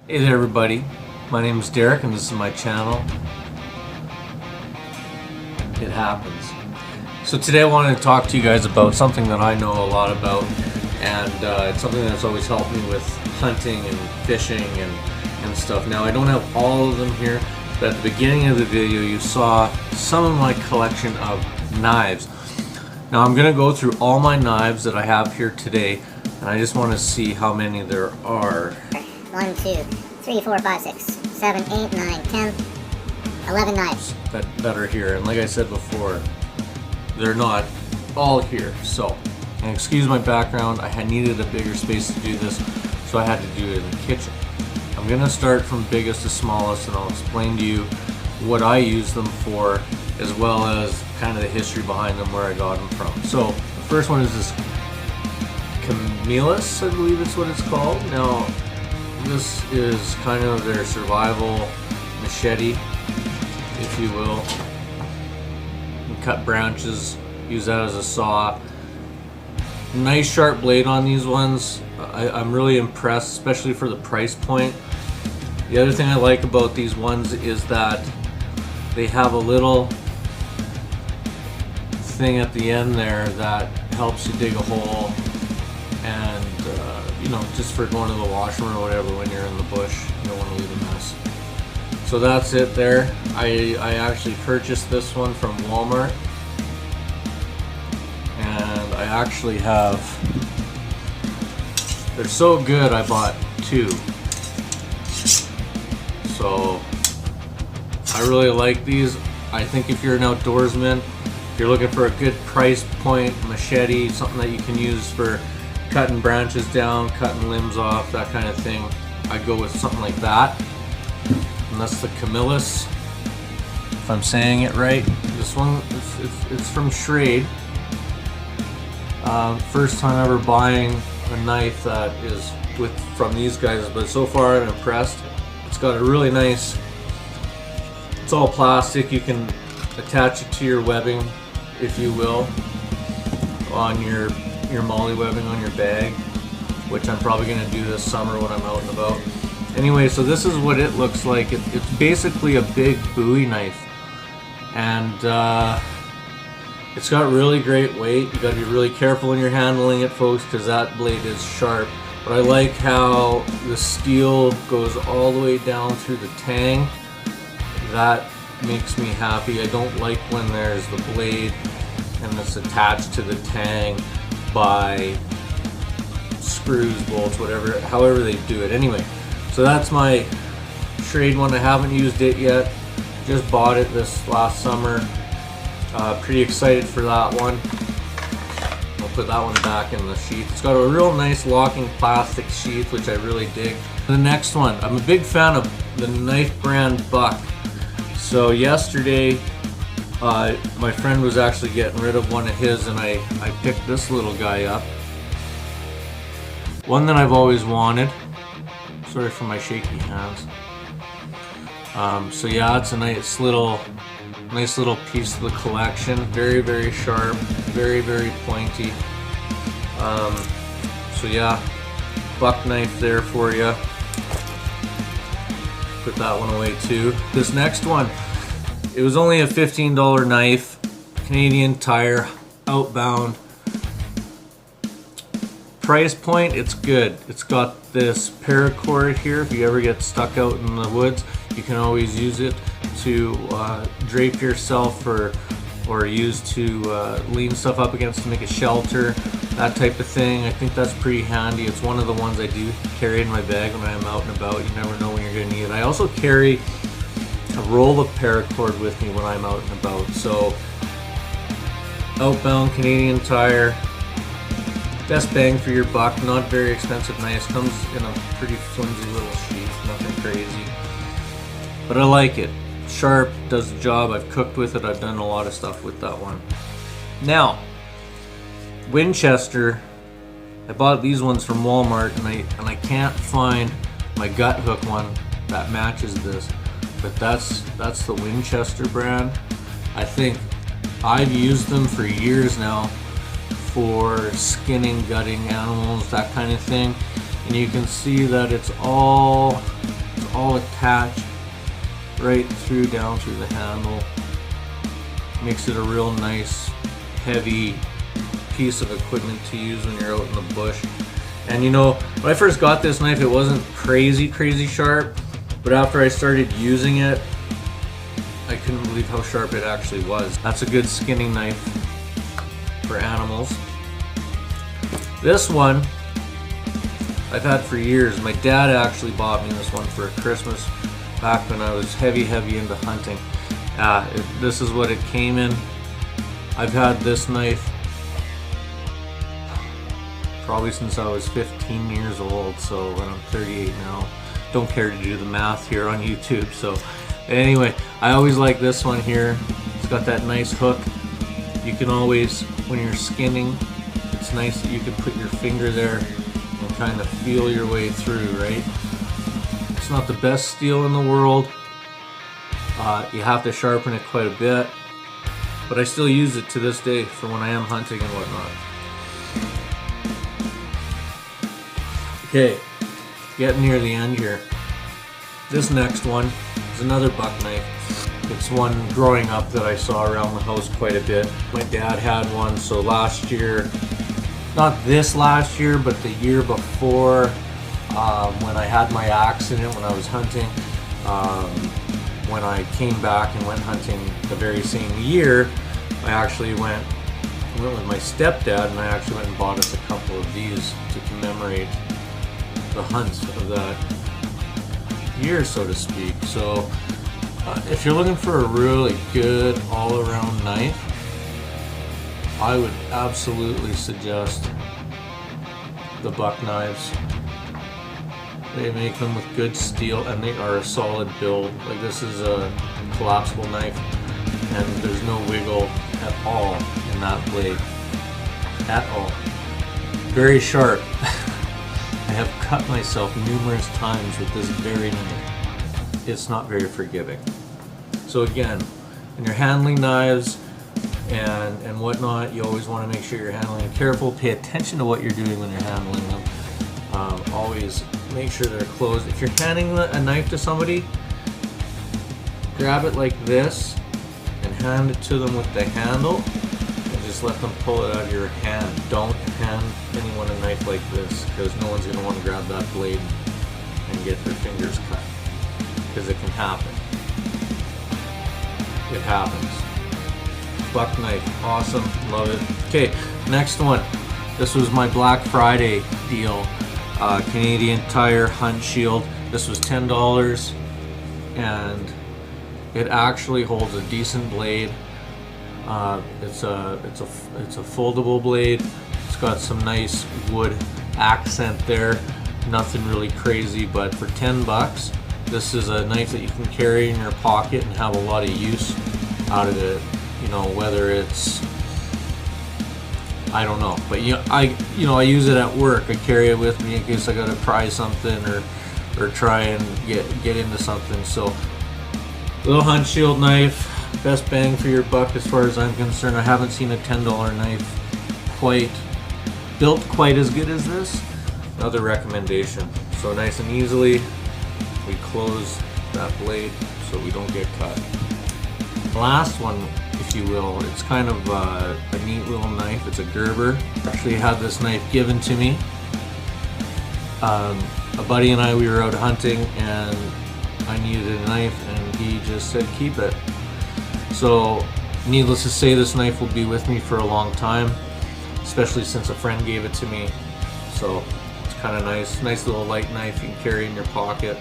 Hey there everybody, my name is Derek and this is my channel. It happens. So today I wanted to talk to you guys about something that I know a lot about, and it's something that's always helped me with hunting and fishing and stuff. Now I don't have all of them here, but at the beginning of the video you saw some of my collection of knives. Now I'm going to go through all my knives that I have here today, and I just want to see how many there are. 1, 2, 3, 4, 5, 6, 7, 8, 9, 10, 11 knives that are here. And like I said before, they're not all here. So, and excuse my background, I needed a bigger space to do this, so I had to do it in the kitchen. I'm going to start from biggest to smallest, and I'll explain to you what I use them for, as well as kind of the history behind them, where I got them from. So, the first one is this Camillus, I believe it's what it's called. Now, this is kind of their survival machete, if you will. You cut branches, use that as a saw. Nice sharp blade on these ones. I'm really impressed, especially for the price point. The other thing I like about these ones is that they have a little thing at the end there that helps you dig a hole, and you know, just for going to the washroom or whatever when you're in the bush, you don't want to leave a mess. So that's it there. I actually purchased this one from Walmart, and I actually have, they're so good I bought two. So I really like these. I think if you're an outdoorsman, if you're looking for a good price point machete, something that you can use for cutting branches down, cutting limbs off, that kind of thing, I'd go with something like that. And that's the Camillus, if I'm saying it right. This one, it's from Schrade. First time ever buying a knife that is from these guys, but so far I'm impressed. It's got a really nice, it's all plastic. You can attach it to your webbing, if you will, on your molly webbing on your bag, which I'm probably going to do this summer when I'm out and about. Anyway, so this is what it looks like. It's basically a big Bowie knife, and it's got really great weight. You got to be really careful when you're handling it, folks, because that blade is sharp. But I like how the steel goes all the way down through the tang. That makes me happy. I don't like when there's the blade and it's attached to the tang by screws, bolts, whatever, however they do it. Anyway, so that's my Schrade one. I haven't used it yet. Just bought it this last summer. Pretty excited for that one. I'll put that one back in the sheath. It's got a real nice locking plastic sheath, which I really dig. The next one, I'm a big fan of the knife brand Buck. So yesterday, my friend was actually getting rid of one of his, and I picked this little guy up. One that I've always wanted. Sorry for my shaky hands. So yeah, it's a nice little piece of the collection. Very, very sharp, very, very pointy. So yeah, Buck knife there for you. Put that one away too. This next one, it was only a $15 knife, Canadian Tire, Outbound. Price point, it's good. It's got this paracord here. If you ever get stuck out in the woods, you can always use it to drape yourself or use to lean stuff up against to make a shelter, that type of thing. I think that's pretty handy. It's one of the ones I do carry in my bag when I'm out and about. You never know when you're going to need it. I also carry a roll of paracord with me when I'm out and about. So Outbound, Canadian Tire, best bang for your buck. Not very expensive knife. Comes in a pretty flimsy little sheath, nothing crazy, but I like it. Sharp, does the job. I've cooked with it. I've done a lot of stuff with that one. Now, Winchester, I bought these ones from Walmart, and I can't find my gut hook one that matches this, but that's the Winchester brand. I think I've used them for years now for skinning, gutting animals, that kind of thing. and you can see that it's all attached right through down through the handle. Makes it a real nice heavy piece of equipment to use when you're out in the bush. And you know, when I first got this knife, it wasn't crazy sharp, but after I started using it, I couldn't believe how sharp it actually was. That's a good skinning knife for animals. This one I've had for years. My dad actually bought me this one for Christmas back when I was heavy into hunting. This is what it came in. I've had this knife probably since I was 15 years old, so when I'm 38 now. Don't care to do the math here on YouTube. So anyway, I always like this one here. It's got that nice hook. You can always, when you're skinning, it's nice that you can put your finger there and kind of feel your way through, right? It's not the best steel in the world. You have to sharpen it quite a bit, but I still use it to this day for when I am hunting and whatnot. Okay, getting near the end here. This next one is another buck knife. It's one growing up that I saw around the house quite a bit. My dad had one, so last year, not this last year, but the year before, when I had my accident when I was hunting, when I came back and went hunting the very same year, I actually went with my stepdad, and I actually went and bought us a couple of these to commemorate the hunts of that year, so to speak. So if you're looking for a really good all-around knife, I would absolutely suggest the buck knives. They make them with good steel, and they are a solid build. Like, this is a collapsible knife, and there's no wiggle at all in that blade. At all. Very sharp. I have cut myself numerous times with this very knife. It's not very forgiving. So again, when you're handling knives and whatnot, you always want to make sure you're handling them careful. Pay attention to what you're doing when you're handling them. Always make sure they're closed. If you're handing a knife to somebody, grab it like this and hand it to them with the handle, and just let them pull it out of your hand. Don't hand anyone a knife like this, because no one's going to want to grab that blade and get their fingers cut, because it can happen. It happens. Buck knife, awesome, love it. Okay, next one. This was my Black Friday deal. Canadian Tire Huntshield. This was $10, and it actually holds a decent blade. It's a foldable blade. It's got some nice wood accent there. Nothing really crazy, but for $10, this is a knife that you can carry in your pocket and have a lot of use out of it. You know, whether it's, I don't know, but I use it at work. I carry it with me in case I gotta try something or try and get into something. So, little Huntshield knife, best bang for your buck as far as I'm concerned. I haven't seen a $10 knife built quite as good as this. Another recommendation. So nice and easily, we close that blade so we don't get cut. Last one, if you will, it's kind of a neat little knife. It's a Gerber. Actually had this knife given to me. A buddy and I, we were out hunting, and I needed a knife, and he just said keep it. So needless to say, this knife will be with me for a long time, especially since a friend gave it to me. So it's kind of nice little light knife you can carry in your pocket.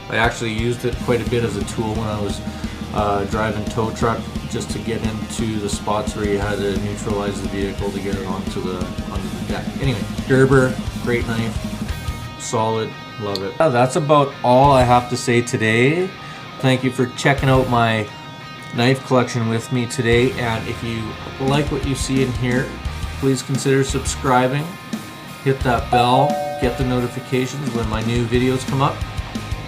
I actually used it quite a bit as a tool when I was driving tow truck, just to get into the spots where you had to neutralize the vehicle to get it onto the deck. Anyway, Gerber, great knife, solid, love it. That's about all I have to say today. Thank you for checking out my knife collection with me today, and if you like what you see in here, please consider subscribing, hit that bell, get the notifications when my new videos come up,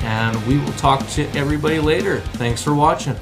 and we will talk to everybody later. Thanks for watching.